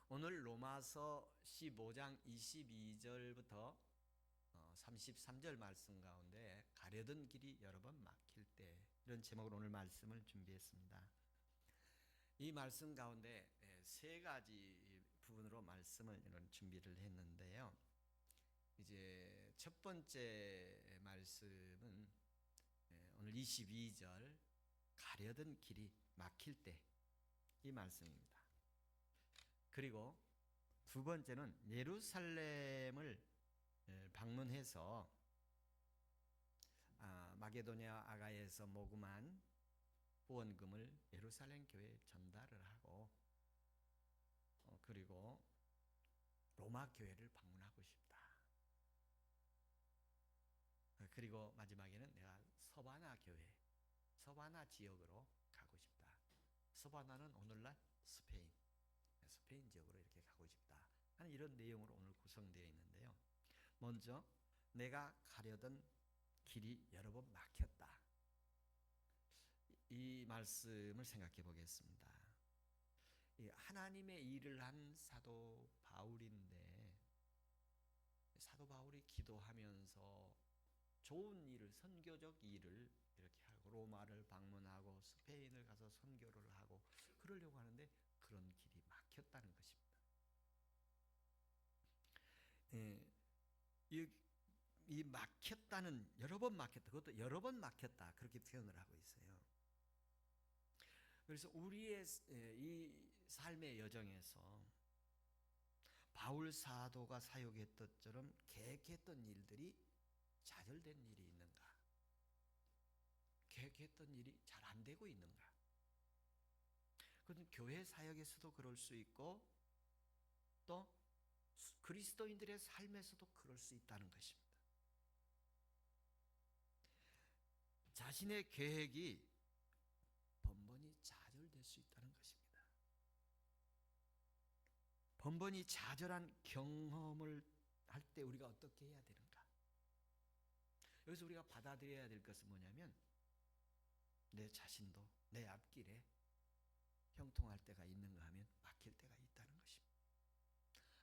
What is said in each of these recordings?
오늘 로마서 15장 22절부터 33절 말씀 가운데 가려던 길이 여러 번 막힐 때, 이런 제목으로 오늘 말씀을 준비했습니다. 이 말씀 가운데 세 가지 부분으로 말씀을 준비를 했는데요. 이제 첫 번째 말씀은 오늘 22절 가려던 길이 막힐 때, 이 말씀입니다. 그리고 두 번째는 예루살렘을 방문해서 마게도냐 아가야에서 모금한 후원금을 예루살렘 교회에 전달을 하고, 그리고 로마 교회를 방문하고 싶다. 그리고 마지막에는 내가 서바나 교회, 서바나 지역으로 가고 싶다. 서바나는 오늘날 스페인 지역으로 이렇게 가고 싶다 하는 이런 내용으로 오늘 구성되어 있는데요. 먼저 내가 가려던 길이 여러 번 막혔다, 이 말씀을 생각해 보겠습니다. 하나님의 일을 한 사도 바울인데, 사도 바울이 기도하면서 좋은 일을, 선교적 일을 이렇게 하고 로마를 방문하고 스페인을 가서 선교를 하고 그러려고 하는데 그런 길이 막혔다는 것입니다. 이 막혔다는, 여러 번 막혔다, 그것도 여러 번 막혔다, 그렇게 표현을 하고 있어요. 그래서 우리의 이 삶의 여정에서 바울 사도가 사역했던 것처럼 계획했던 일들이 좌절된 일이 있는가? 계획했던 일이 잘 안 되고 있는가? 그건 교회 사역에서도 그럴 수 있고 또 그리스도인들의 삶에서도 그럴 수 있다는 것입니다. 자신의 계획이 번번이 좌절될 수 있다는 것입니다. 번번이 좌절한 경험을 할 때 우리가 어떻게 해야 되는가? 여기서 우리가 받아들여야 될 것은 뭐냐면, 내 자신도 내 앞길에 형통할 때가 있는가 하면 막힐 때가 있다는 것입니다.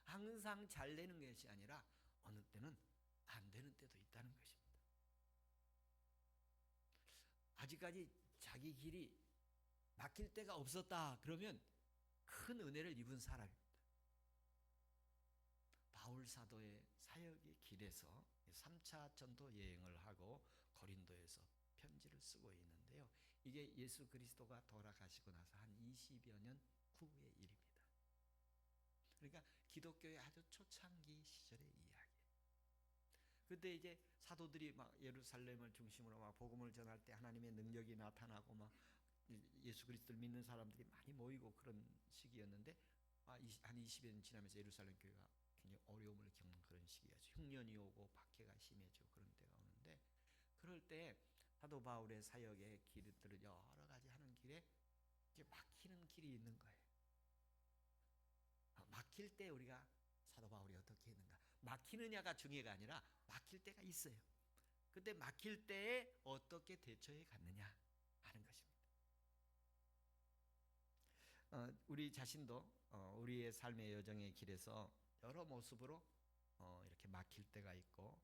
항상 잘 되는 것이 아니라 어느 때는 안 되는 때도 있다는 것입니다. 아직까지 자기 길이 막힐 때가 없었다 그러면 큰 은혜를 입은 사람입니다. 바울 사도의 사역의 길에서 3차 전도 여행을 하고 고린도에서 편지를 쓰고 있는데요. 이게 예수 그리스도가 돌아가시고 나서 한 20여 년 후의 일입니다. 그러니까 기독교의 아주 초창기 시절의 이야기. 그때 이제 사도들이 막 예루살렘을 중심으로 막 복음을 전할 때 하나님의 능력이 나타나고 막 예수 그리스도를 믿는 사람들이 많이 모이고 그런 시기였는데, 한 20여 년 지나면서 예루살렘 교회가 굉장히 어려움을 겪는 그런 시기였죠. 흉년이 오고 박해가 심해지고 그런 때가 오는데, 그럴 때 사도 바울의 사역의 길들을 여러 가지 하는 길에 이제 막히는 길이 있는 거예요. 막힐 때 우리가 사도 바울이 어떻게 했는가? 막히느냐가 중요가 아니라 막힐 때가 있어요. 그때 막힐 때에 어떻게 대처해 갔느냐 하는 것입니다. 우리 자신도 우리의 삶의 여정의 길에서 여러 모습으로 이렇게 막힐 때가 있고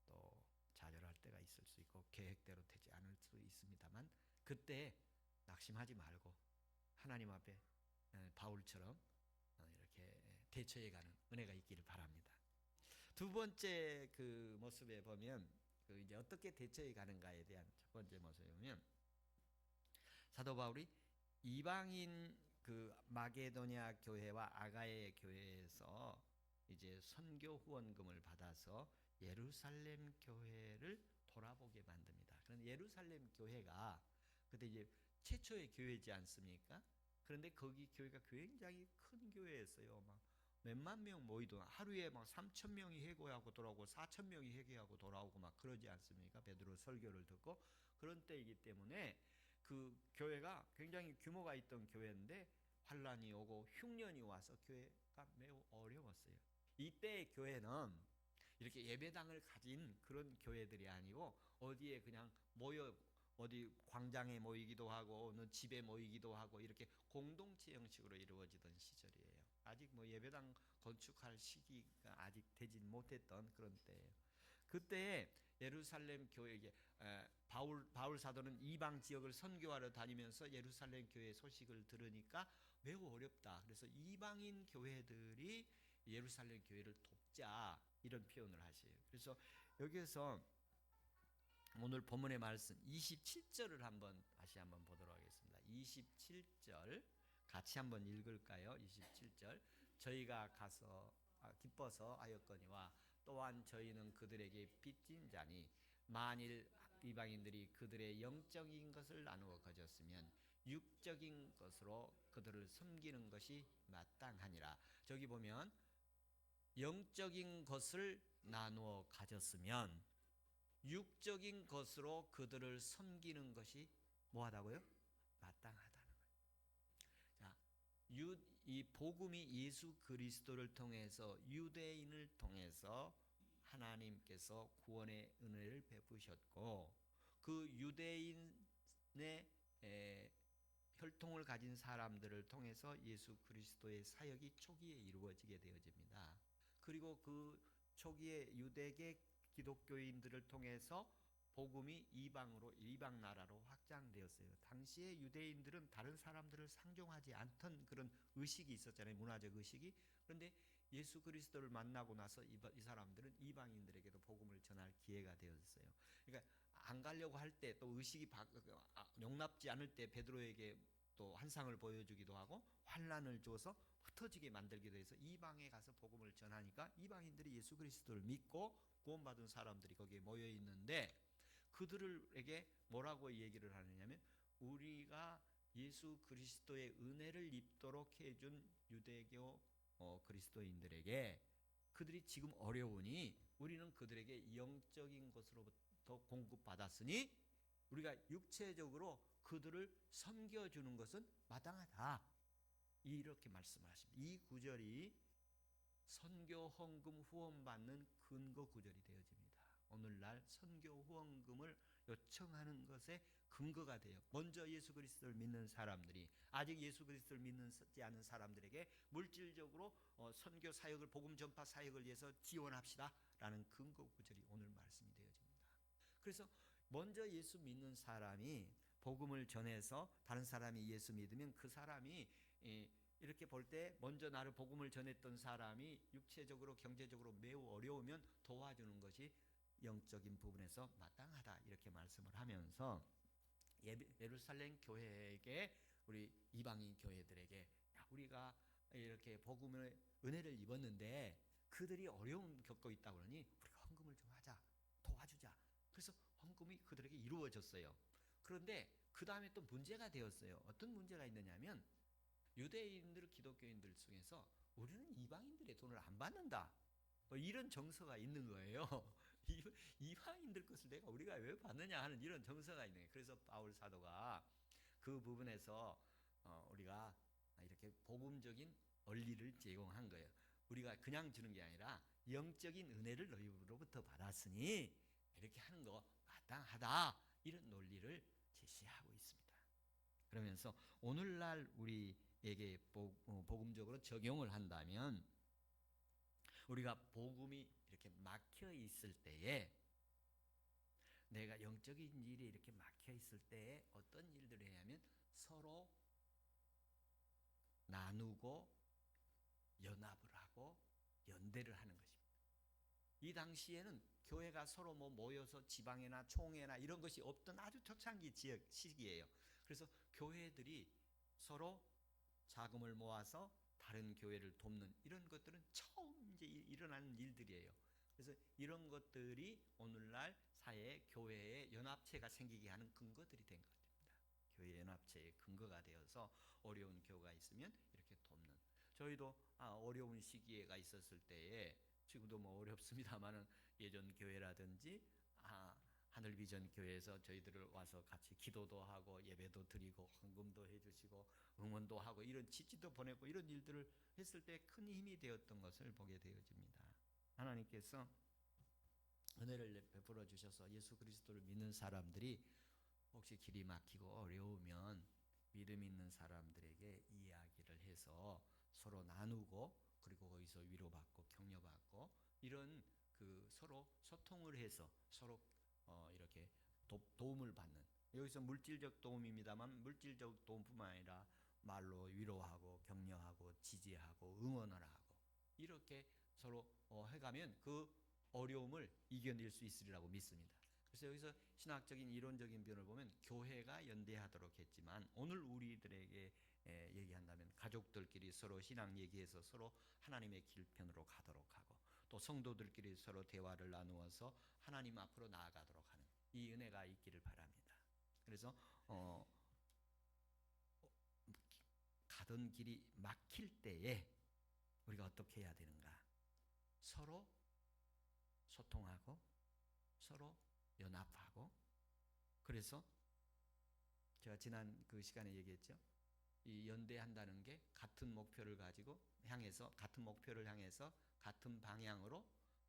또 좌절할 때가 있을 수 있고 계획대로 되지 않을 수 있습니다만, 그때 낙심하지 말고 하나님 앞에 바울처럼 이렇게 대처해가는 은혜가 있기를 바랍니다. 두 번째 그 모습에 보면, 그 이제 어떻게 대처해가는가에 대한 첫 번째 모습에 보면, 사도 바울이 이방인 그 마게도냐 교회와 아가야 교회에서 이제 선교 후원금을 받아서 예루살렘 교회를 돌아보게 만듭니다. 그런데 예루살렘 교회가 그때 이제 최초의 교회지 않습니까? 그런데 거기 교회가 굉장히 큰 교회였어요. 막 몇만 명 모이던, 하루에 막 3천 명이 회개하고 돌아오고 4천 명이 회개하고 돌아오고 막 그러지 않습니까? 베드로 설교를 듣고. 그런 때이기 때문에 그 교회가 굉장히 규모가 있던 교회인데 환란이 오고 흉년이 와서 교회가 매우 어려웠어요. 이때의 교회는 이렇게 예배당을 가진 그런 교회들이 아니고 어디에 그냥 모여, 어디 광장에 모이기도 하고 어느 집에 모이기도 하고 이렇게 공동체 형식으로 이루어지던 시절이에요. 아직 뭐 예배당 건축할 시기가 아직 되진 못했던 그런 때예요. 그때 예루살렘 교회에 바울 사도는 이방 지역을 선교하러 다니면서 예루살렘 교회 소식을 들으니까 매우 어렵다. 그래서 이방인 교회들이 예루살렘 교회를 돕자 이런 표현을 하세요. 그래서 여기에서 오늘 본문의 말씀 27절을 다시 한번 보도록 하겠습니다. 27절 같이 한번 읽을까요? 27절 저희가 가서 기뻐서 하였거니와 또한 저희는 그들에게 빚진 자니 만일 이방인들이 그들의 영적인 것을 나누어 가졌으면 육적인 것으로 그들을 섬기는 것이 마땅하니라. 저기 보면 영적인 것을 나누어 가졌으면 육적인 것으로 그들을 섬기는 것이 뭐하다고요? 마땅하다는 거예요. 자, 이 복음이 예수 그리스도를 통해서 유대인을 통해서 하나님께서 구원의 은혜를 베푸셨고 그 유대인의 혈통을 가진 사람들을 통해서 예수 그리스도의 사역이 초기에 이루어지게 되어집니다. 그리고 그 초기에 유대계 기독교인들을 통해서 복음이 이방 나라로 확장되었어요. 당시에 유대인들은 다른 사람들을 상종하지 않던 그런 의식이 있었잖아요. 문화적 의식이. 그런데 예수 그리스도를 만나고 나서 이 사람들은 이방인들에게도 복음을 전할 기회가 되었어요. 그러니까 안 가려고 할 때 또 의식이 용납지 않을 때 베드로에게 또 환상을 보여주기도 하고 환난을 줘서 흩어지게 만들기도 해서 이방에 가서 복음을 전하니까 이방인들이 예수 그리스도를 믿고 구원받은 사람들이 거기에 모여 있는데 그들에게 뭐라고 얘기를 하느냐면 우리가 예수 그리스도의 은혜를 입도록 해준 유대교 그리스도인들에게 그들이 지금 어려우니 우리는 그들에게 영적인 것으로부터 공급받았으니 우리가 육체적으로 그들을 섬겨주는 것은 마땅하다. 이렇게 말씀을 하십니다. 이 구절이 선교 헌금 후원받는 근거 구절이 되어집니다. 오늘날 선교 후원금을 요청하는 것에 근거가 돼요. 먼저 예수 그리스도를 믿는 사람들이 아직 예수 그리스도를 믿지 않은 사람들에게 물질적으로 선교 사역을 복음 전파 사역을 위해서 지원합시다라는 근거 구절이 오늘 말씀이 되어집니다. 그래서 먼저 예수 믿는 사람이 복음을 전해서 다른 사람이 예수 믿으면 그 사람이 이렇게 볼 때 먼저 나를 복음을 전했던 사람이 육체적으로 경제적으로 매우 어려우면 도와주는 것이 영적인 부분에서 마땅하다 이렇게 말씀을 하면서 예루살렘 교회에게 우리 이방인 교회들에게 우리가 이렇게 복음의 은혜를 입었는데 그들이 어려움 겪고 있다 그러니 우리가 헌금을 좀 하자 도와주자. 그래서 헌금이 그들에게 이루어졌어요. 그런데 그 다음에 또 문제가 되었어요. 어떤 문제가 있느냐면 유대인들 기독교인들 중에서 우리는 이방인들의 돈을 안 받는다. 이런 정서가 있는 거예요. 이방인들 것을 우리가 왜 받느냐 하는 이런 정서가 있는 거예요. 그래서 바울 사도가 그 부분에서 우리가 이렇게 복음적인 원리를 제공한 거예요. 우리가 그냥 주는 게 아니라 영적인 은혜를 너희로부터 받았으니 이렇게 하는 거 마땅하다. 이런 논리를 제시하고 있습니다. 그러면서 오늘날 우리에게 복음적으로 적용을 한다면 우리가 복음이 이렇게 막혀 있을 때에 내가 영적인 일이 이렇게 막혀 있을 때에 어떤 일들을 해야 하면 서로 나누고 연합을 하고 연대를 하는 것입니다. 이 당시에는 교회가 서로 모여서 지방이나 총회나 이런 것이 없던 아주 초창기 시기예요. 그래서 교회들이 서로 자금을 모아서 다른 교회를 돕는 이런 것들은 처음 이제 일어나는 일들이에요. 그래서 이런 것들이 오늘날 사회에 교회의 연합체가 생기게 하는 근거들이 된 것입니다. 교회 연합체의 근거가 되어서 어려운 교회가 있으면 이렇게 돕는. 저희도 어려운 시기가 있었을 때에 지금도 어렵습니다만은 예전 교회라든지 하늘비전 교회에서 저희들을 와서 같이 기도도 하고 예배도 드리고 헌금도 해주시고 응원도 하고 이런 지지도 보내고 이런 일들을 했을 때 큰 힘이 되었던 것을 보게 되어집니다. 하나님께서 은혜를 베풀어 주셔서 예수 그리스도를 믿는 사람들이 혹시 길이 막히고 어려우면 믿음 있는 사람들에게 이야기를 해서 서로 나누고 그리고 거기서 위로받고 격려받고 이런 그 서로 소통을 해서 서로 이렇게 도움을 받는, 여기서 물질적 도움입니다만 물질적 도움뿐만 아니라 말로 위로하고 격려하고 지지하고 응원을 하고 이렇게 서로 해가면 그 어려움을 이겨낼 수 있으리라고 믿습니다. 그래서 여기서 신학적인 이론적인 면을 보면 교회가 연대하도록 했지만 오늘 우리들에게 얘기한다면 가족들끼리 서로 신앙 얘기해서 서로 하나님의 길편으로 가도록 하고 또 성도들끼리 서로 대화를 나누어서 하나님 앞으로 나아가도록 하는 이 은혜가 있기를 바랍니다. 그래서 가던 길이 막힐 때에 우리가 어떻게 해야 되는가? 서로 소통하고 서로 연합하고, 그래서 제가 지난 그 시간에 얘기했죠. 이 연대한다는 게 같은 목표를 가지고 향해서 같은 목표를 향해서 같은 방향으로,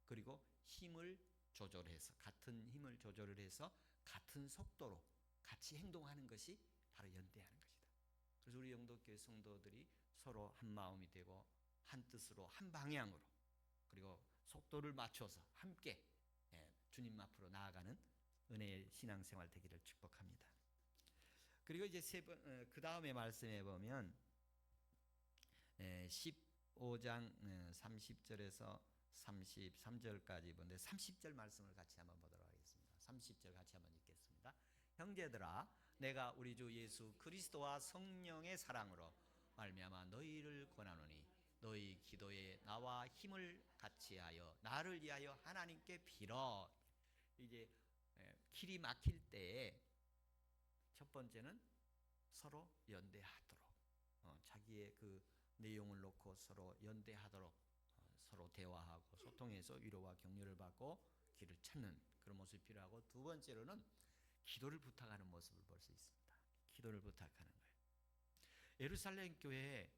그리고 힘을 조절해서 같은 힘을 조절을 해서 같은 속도로 같이 행동하는 것이 바로 연대하는 것이다. 그래서 우리 영도교회 성도들이 서로 한 마음이 되고 한 뜻으로 한 방향으로 그리고 속도를 맞춰서 함께 주님 앞으로 나아가는 은혜의 신앙생활 되기를 축복합니다. 그리고 이제 그 다음에 말씀해 보면 15장 30절에서 33절까지 보는데 30절 말씀을 같이 한번 보도록 하겠습니다. 30절 같이 한번 읽겠습니다. 형제들아, 내가 우리 주 예수 그리스도와 성령의 사랑으로 말미암아 너희를 권하노니 너희 기도에 나와 힘을 같이하여 나를 위하여 하나님께 빌어. 이제 길이 막힐 때에 첫 번째는 서로 연대하도록, 자기의 그 내용을 놓고 서로 연대하도록, 서로 대화하고 소통해서 위로와 격려를 받고 길을 찾는 그런 모습이 필요하고, 두 번째로는 기도를 부탁하는 모습을 볼 수 있습니다. 기도를 부탁하는 거예요. 예루살렘 교회에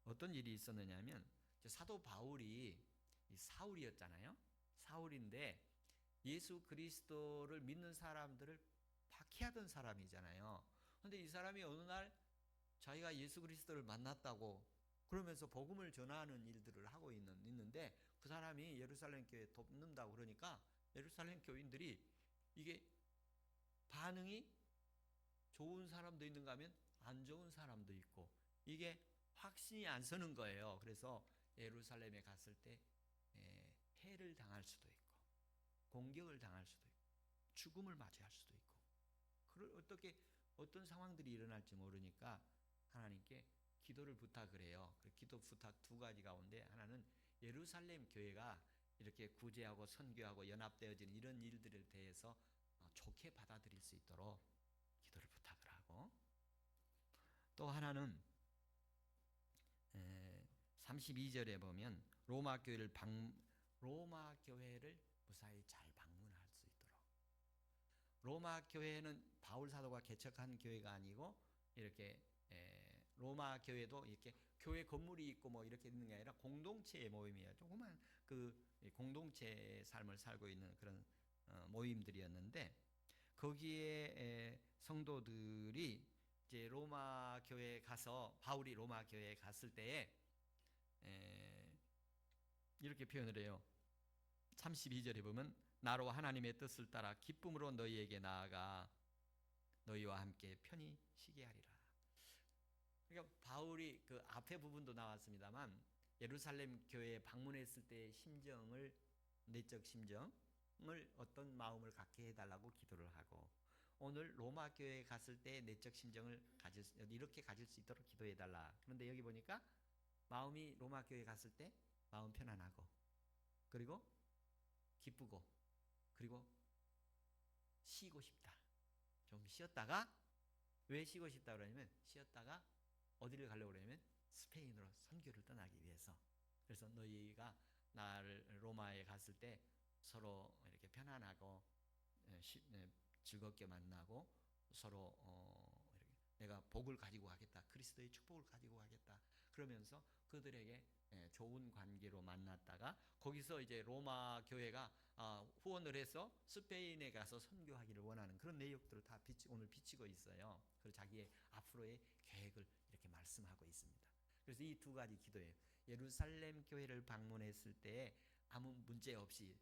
어떤 일이 있었느냐면 사도 바울이 사울이었잖아요. 사울인데 예수 그리스도를 믿는 사람들을 박해하던 사람이잖아요. 그런데 이 사람이 어느 날 자기가 예수 그리스도를 만났다고 그러면서 복음을 전하는 일들을 하고 있는데 그 사람이 예루살렘 교회에 돕는다고 그러니까 예루살렘 교인들이 이게 반응이 좋은 사람도 있는가 하면 안 좋은 사람도 있고 이게 확신이 안 서는 거예요. 그래서 예루살렘에 갔을 때 해를 당할 수도 있고 공격을 당할 수도 있고 죽음을 맞이할 수도 있고 어떤 상황들이 일어날지 모르니까 하나님께 기도를 부탁을 해요. 기도 부탁 두 가지 가운데 하나는 예루살렘 교회가 이렇게 구제하고 선교하고 연합되어지는 이런 일들에 대해서 좋게 받아들일 수 있도록 기도를 부탁을 하고, 또 하나는 32절에 보면 로마 교회를 무사히 잘 방문할 수 있도록. 로마 교회는 바울 사도가 개척한 교회가 아니고 이렇게 로마 교회도 이렇게 교회 건물이 있고 뭐 이렇게 있는 게 아니라 공동체의 모임이에요. 조그만 그 공동체의 삶을 살고 있는 그런 모임들이었는데 거기에 성도들이 이제 로마 교회에 가서 바울이 로마 교회에 갔을 때에 이렇게 표현을 해요. 32절에 보면 나로 하나님의 뜻을 따라 기쁨으로 너희에게 나아가 너희와 함께 편히 쉬게 하리라. 그러니까 바울이 그 앞에 부분도 나왔습니다만 예루살렘 교회에 방문했을 때의 심정을, 내적 심정을 어떤 마음을 갖게 해달라고 기도를 하고, 오늘 로마 교회에 갔을 때 내적 심정을 이렇게 가질 수 있도록 기도해달라. 그런데 여기 보니까 마음이 로마 교회에 갔을 때 마음 편안하고 그리고 기쁘고 그리고 쉬고 싶다. 좀 쉬었다가, 왜 쉬고 싶다 그러냐면 쉬었다가 어디를 가려고 그러냐면 스페인으로 선교를 떠나기 위해서. 그래서 너희가 나를 로마에 갔을 때 서로 이렇게 편안하고 즐겁게 만나고 서로 내가 복을 가지고 가겠다, 그리스도의 축복을 가지고 가겠다 그러면서 그들에게 좋은 관계로 만났다가 거기서 이제 로마 교회가 후원을 해서 스페인에 가서 선교하기를 원하는 그런 내용들을 다 오늘 비치고 있어요. 그리고 자기의 앞으로의 계획을 이렇게 말씀하고 있습니다. 그래서 이 두 가지 기도예요. 예루살렘 교회를 방문했을 때 아무 문제 없이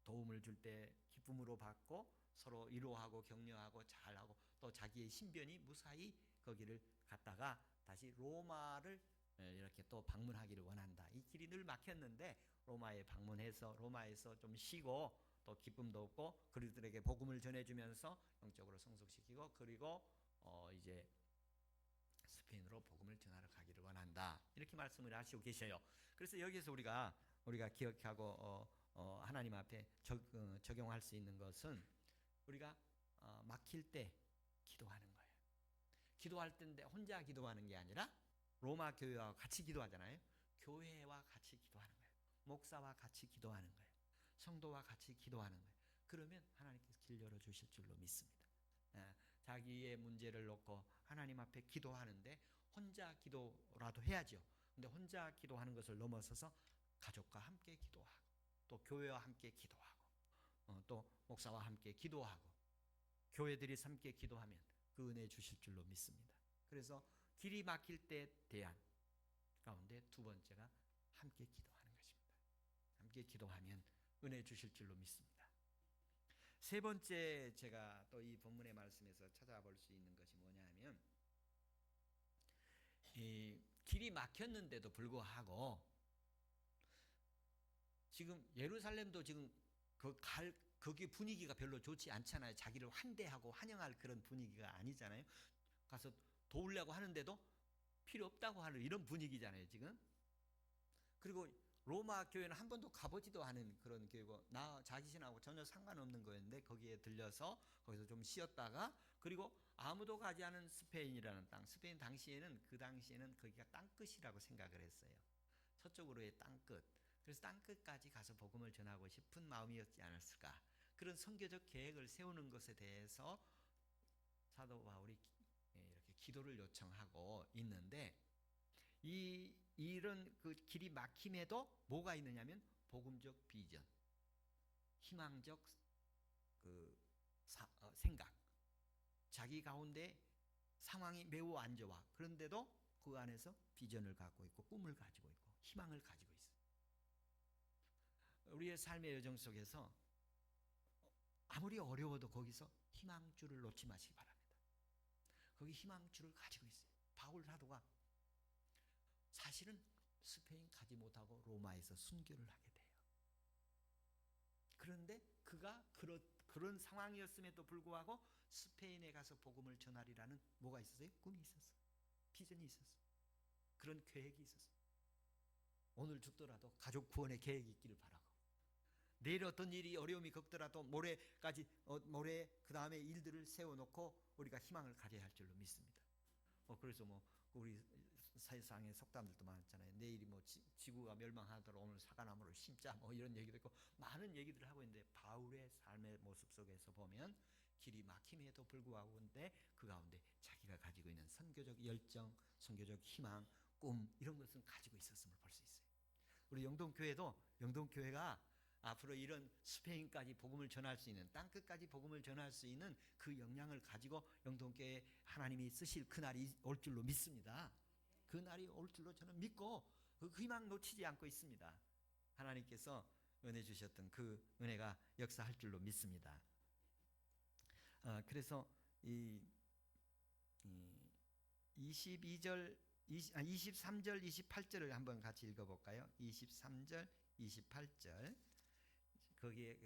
도움을 줄 때 기쁨으로 받고 서로 위로하고 격려하고 잘하고 또 자기의 신변이 무사히 거기를 갔다가 다시 로마를 이렇게 또 방문하기를 원한다. 이 길이 늘 막혔는데 로마에 방문해서 로마에서 좀 쉬고 또 기쁨도 얻고 그들에게 복음을 전해주면서 영적으로 성숙시키고 그리고 이제 스페인으로 복음을 전하러 가기를 원한다. 이렇게 말씀을 하시고 계셔요. 그래서 여기서 우리가 기억하고 하나님 앞에 적용할 수 있는 것은 우리가 막힐 때 기도하는 거예요. 기도할 때인데 혼자 기도하는 게 아니라 로마 교회와 같이 기도하잖아요. 교회와 같이 기도하는 거예요. 목사와 같이 기도하는 거예요. 성도와 같이 기도하는 거예요. 그러면 하나님께서 길 열어주실 줄로 믿습니다. 자기의 문제를 놓고 하나님 앞에 기도하는데 혼자 기도라도 해야죠. 근데 혼자 기도하는 것을 넘어서서 가족과 함께 기도하고 또 교회와 함께 기도하고 또 목사와 함께 기도하고 교회들이 함께 기도하면 그 은혜 주실 줄로 믿습니다. 그래서 길이 막힐 때 대안 가운데 두 번째가 함께 기도하는 것입니다. 함께 기도하면 은혜 주실 줄로 믿습니다. 세 번째 제가 또 이 본문의 말씀에서 찾아볼 수 있는 것이 뭐냐면 이 길이 막혔는데도 불구하고 지금 예루살렘도 지금 거기 분위기가 별로 좋지 않잖아요. 자기를 환대하고 환영할 그런 분위기가 아니잖아요. 가서 도우려고 하는데도 필요 없다고 하는 이런 분위기잖아요, 지금. 그리고 로마 교회는 한 번도 가보지도 않은 그런 교회고 나 자신하고 전혀 상관없는 거였는데 거기에 들려서 거기서 좀 쉬었다가 그리고 아무도 가지 않은 스페인이라는 땅. 스페인 당시에는 그 당시에는 거기가 땅끝이라고 생각을 했어요. 서쪽으로의 땅끝. 그래서 땅끝까지 가서 복음을 전하고 싶은 마음이었지 않았을까. 그런 선교적 계획을 세우는 것에 대해서 사도 바울이 이렇게 기도를 요청하고 있는데 이런 그 길이 막힘에도 뭐가 있느냐면 복음적 비전, 희망적 그 생각, 자기 가운데 상황이 매우 안 좋아. 그런데도 그 안에서 비전을 갖고 있고 꿈을 가지고 있고 희망을 가지고 있어요. 우리의 삶의 여정 속에서 아무리 어려워도 거기서 희망줄을 놓지 마시기 바랍니다. 거기 희망줄을 가지고 있어요. 바울 사도가 사실은 스페인 가지 못하고 로마에서 순교를 하게 돼요. 그런데 그가 그런 상황이었음에도 불구하고 스페인에 가서 복음을 전하리라는 뭐가 있었어요? 꿈이 있었어요. 비전이 있었어요. 그런 계획이 있었어요. 오늘 죽더라도 가족 구원의 계획이 있기를 바라고 내일 어떤 일이 어려움이 겪더라도 모레까지 모레 그 다음에 일들을 세워놓고 우리가 희망을 가져야 할 줄로 믿습니다. 그래서 우리 세상에 속담들도 많잖아요. 내일이 지구가 멸망하더라도 오늘 사과나무를 심자 이런 얘기도 있고 많은 얘기들을 하고 있는데 바울의 삶의 모습 속에서 보면 길이 막힘에도 불구하고 그 가운데 자기가 가지고 있는 선교적 열정, 선교적 희망, 꿈 이런 것은 가지고 있었음을 볼 수 있어요. 우리 영동교회도 영동교회가 앞으로 이런 스페인까지 복음을 전할 수 있는 땅끝까지 복음을 전할 수 있는 그 역량을 가지고 영동교회에 하나님이 쓰실 그날이 올 줄로 믿습니다. 그 날이 올 줄로 저는 믿고 그 희망 놓치지 않고 있습니다. 하나님께서 은혜 주셨던 그 은혜가 역사할 줄로 믿습니다. 그래서 이 23절 28절을 한번 같이 읽어볼까요? 23절 28절 거기에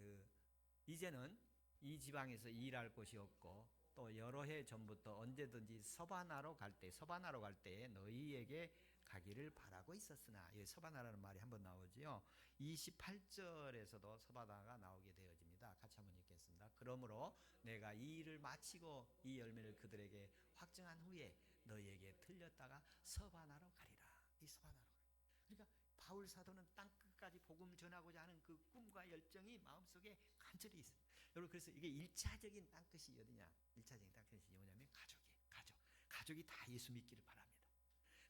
이제는 이 지방에서 일할 곳이 없고 또 여러 해 전부터 언제든지 서바나로 갈 때 너희에게 가기를 바라고 있었으나 서바나라는 말이 한번 나오지요. 28절에서도 서바나가 나오게 되어집니다. 같이 한번 읽겠습니다. 그러므로 내가 이 일을 마치고 이 열매를 그들에게 확증한 후에 너희에게 들렸다가 서바나로 가리라. 이 서바나로 가리라. 그러니까 바울 사도는 땅끝까지 복음 전하고자 하는 그 꿈과 열정이 마음속에 간절히 있어요. 여러분 그래서 이게 1차적인 땅끝이 어디냐? 1차적인 땅끝이 뭐냐면 가족이 다 예수 믿기를 바랍니다.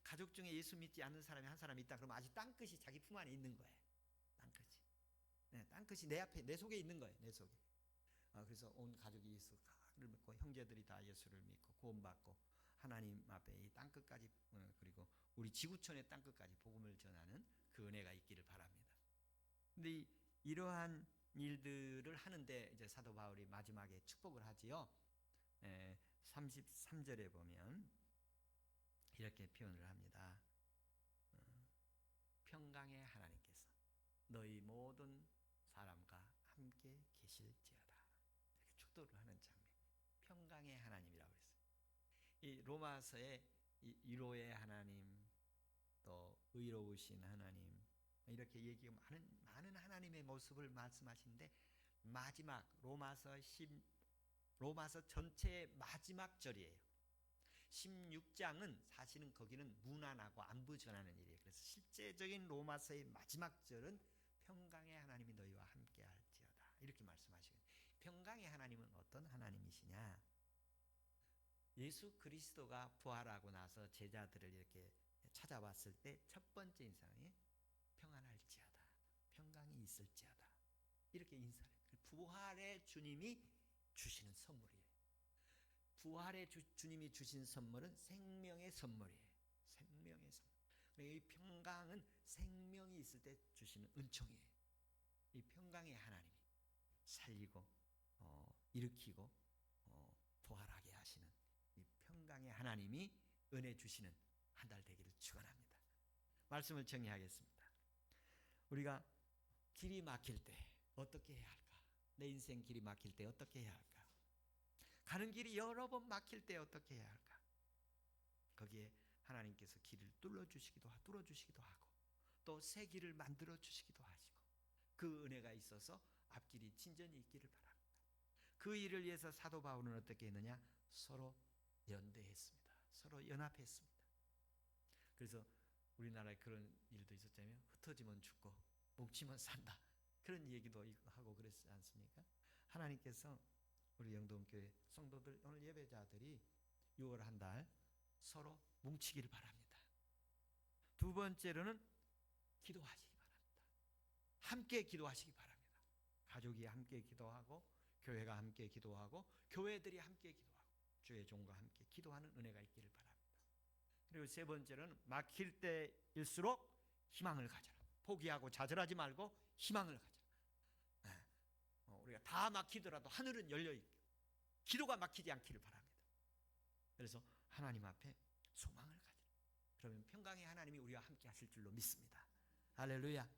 가족 중에 예수 믿지 않는 사람이 한 사람이 있다 그러면 아직 땅끝이 자기 품 안에 있는 거예요. 땅끝이 내 앞에 내 속에 있는 거예요. 내 속에. 그래서 온 가족이 예수를 믿고 형제들이 다 예수를 믿고 구원받고 하나님 앞에 이 땅끝까지 그리고 우리 지구촌의 땅끝까지 복음을 전하는 그 은혜가 있기를 바랍니다. 근데 이러한 일들을 하는데 이제 사도 바울이 마지막에 축복을 하지요. 33절에 보면 이렇게 표현을 합니다. 평강의 하나님께서 너희 모든 사람과 함께 계실지어다. 이렇게 축도를 하는 장면. 평강의 하나님이라고 했어요. 이 로마서의 이 위로의 하나님, 또 의로우신 하나님, 이렇게 얘기가 많은 하나님의 모습을 말씀하시는데 마지막 로마서 전체의 마지막 절이에요. 16장은 사실은 거기는 문안하고 안부 전하는 일이에요. 그래서 실제적인 로마서의 마지막 절은 평강의 하나님이 너희와 함께 할지어다. 이렇게 말씀하시거든요. 평강의 하나님은 어떤 하나님이시냐? 예수 그리스도가 부활하고 나서 제자들을 이렇게 찾아왔을 때 첫 번째 인상이 평안할지어다. 평강이 있을지어다. 이렇게 인사를 해요. 부활의 주님이 주시는 선물이에요. 부활의 주님이 주신 선물은 생명의 선물이에요. 생명의 선물. 이 평강은 생명이 있을 때 주시는 은총이에요. 이 평강의 하나님이 살리고 일으키고 부활하게 하시는 이 평강의 하나님이 은혜 주시는 한 달 되기를 축원합니다. 말씀을 정리하겠습니다. 우리가 길이 막힐 때 어떻게 해야 할까? 내 인생 길이 막힐 때 어떻게 해야 할까? 가는 길이 여러 번 막힐 때 어떻게 해야 할까? 거기에 하나님께서 길을 뚫어주시기도 하고 또 새 길을 만들어 주시기도 하시고 그 은혜가 있어서 앞길이 진전이 있기를 바랍니다. 그 일을 위해서 사도 바울은 어떻게 했느냐? 서로 연대했습니다. 서로 연합했습니다. 그래서 우리나라에 그런 일도 있었잖아요. 흩어지면 죽고 뭉치면 산다. 그런 얘기도 하고 그랬지 않습니까? 하나님께서 우리 영동교회 성도들 오늘 예배자들이 6월 한 달 서로 뭉치기를 바랍니다. 두 번째로는 기도하시기 바랍니다. 함께 기도하시기 바랍니다. 가족이 함께 기도하고 교회가 함께 기도하고 교회들이 함께 기도하고 주의 종과 함께 기도하는 은혜가 있기를 바랍니다. 그리고 세 번째는 막힐 때일수록 희망을 가져라. 포기하고 좌절하지 말고 희망을 가져라. 우리가 다 막히더라도 하늘은 열려있고 기도가 막히지 않기를 바랍니다. 그래서 하나님 앞에 소망을 가져라. 그러면 평강의 하나님이 우리와 함께 하실 줄로 믿습니다. 할렐루야.